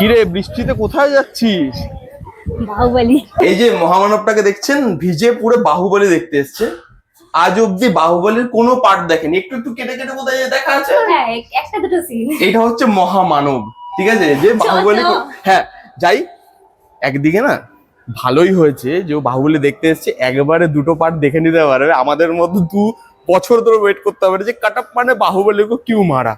কিরে বৃষ্টিতে কোথায় যাচ্ছিস? বাহুবলী। এই যে মহামানবটাকে দেখছেন, ভিজে পুরো বাহুবলী দেখতে এসছে। আজ অব্দি বাহুবলীর কোনো পার্ট দেখেনি, একটু একটু কেটে কেটে কোথায় দেখা আছে। হ্যাঁ, একটা দুটো সিন। এটা হচ্ছে মহামানব, ঠিক আছে? যে বাহুবলী, হ্যাঁ যাই, একদিকে না ভালোই হয়েছে যে ও বাহুবলী দেখতে এসছে, একবারে দুটো পার্ট দেখে নিতে পারবে। আমাদের মধ্যে 2 বছর ধরে ওয়েট করতে হবে যে কাট আপ মানে বাহুবলীকে কিউ মারা।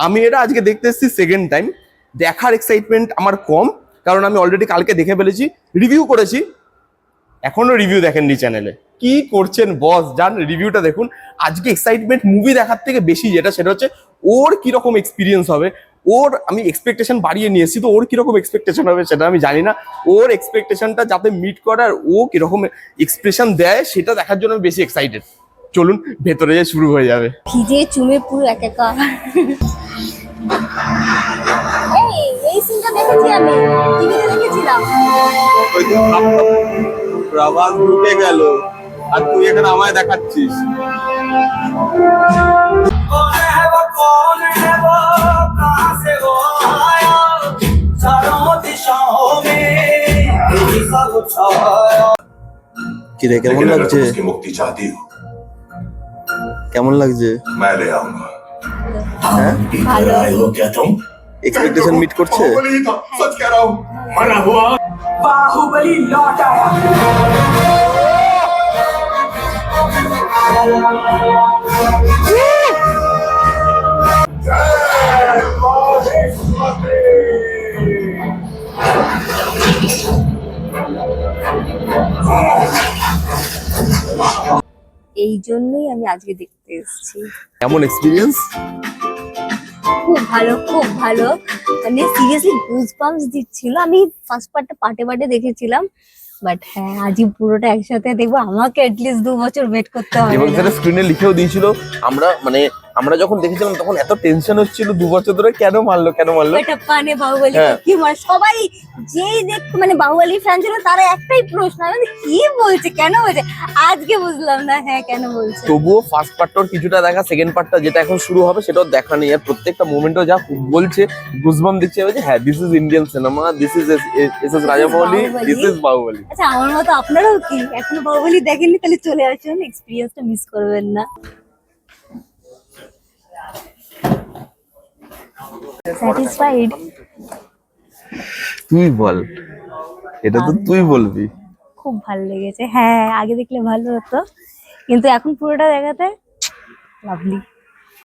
আমি এটা আজকে দেখতে এসেছি সেকেন্ড টাইম। দেখার এক্সাইটমেন্ট আমার কম, কারণ আমি অলরেডি কালকে দেখে ফেলেছি, রিভিউ করেছি। এখনো রিভিউ দেখেননি চ্যানেলে, কি করছেন বস? যান রিভিউটা দেখুন। আজকে এক্সাইটমেন্ট মুভি দেখার থেকে বেশি যেটা, সেটা হচ্ছে ওর কিরকম এক্সপিরিয়েন্স হবে। ওর আমি এক্সপেকটেশন বাড়িয়ে নিয়েছি, তো ওর কিরকম এক্সপেকটেশন হবে সেটা আমি জানি না। ওর এক্সপেকটেশনটা যাতে মিট করার, ও কিরকম এক্সপ্রেশন দেয় সেটা দেখার জন্য আমি বেশি এক্সাইটেড। চলুন ভেতরে যে শুরু হয়ে যাবে। ভিজে চুমে পুরো একাকার। এই সিনটা দেখেছি আমি, টিভিতে দেখেছিলাম। প্রভাস ঢুকে গেল আর তুই এখানে আমায় দেখাচ্ছিস। কিরে কেমন লাগছে? मुक्ति चाहती हो কেমন লাগছে? मैं ले आऊंगा। হ্যাঁ, ভালো। क्या तुम এক্সপেকটেশন মিট করছে। बाहुबली था, सच कह रहा हूँ। मरा हुआ बाहुबली लौट आया। এই জন্যই আমি আজকে দেখতে এসেছি। কেমন এক্সপিরিয়েন্স? খুব ভালো, খুব ভালো। মানে সিরিয়াসলি গুজবাম্পস দিচ্ছিল। আমি ফার্স্ট পার্টটা পার্টে দেখেছিলাম, বাট হ্যাঁ আজই পুরোটা একসাথে দেখবো। আমাকে অ্যাটলিস্ট 2 বছর ওয়েট করতে হবে। এবং সেটা স্ক্রিনে লিখেও দিয়েছিল। আমরা যখন দেখেছিলাম তখন এত টেনশন হচ্ছিল 2 বছর ধরে, কেন মারলো। এটা পানে বাহুবলী হ্যাঁ। কি মানে সবাই যেই দেখ মানে বাহুবলী ফ্যান ছিল তারা একটাই প্রশ্ন, মানে কি বলছে, কেন বলছে। আজকে বুঝলাম না হ্যাঁ কেন বলছে। তবুও ফার্স্ট পার্টটার কিছুটা দেখা, সেকেন্ড পার্টটা যেটা এখন শুরু হবে সেটাও দেখা নেই। আর প্রত্যেকটা মোমেন্টও যা বলছে, গুজবাম্প দিচ্ছে যে হ্যাঁ this is Indian cinema, this is Rajamouli, this is Baahubali. আচ্ছা আমার মতো আপনারাও কি এখনো বাহুবলী দেখেননি, তাহলে চলে আসুন, এক্সপিরিয়েন্সটা মিস করবেন না। স্যাটিসফাইড? তুই বল, এটা তো তুই বলবি। খুব ভালো লেগেছে। হ্যাঁ আগে দেখলে ভালো হতো, কিন্তু এখন পুরোটা দেখাতে লাভলি।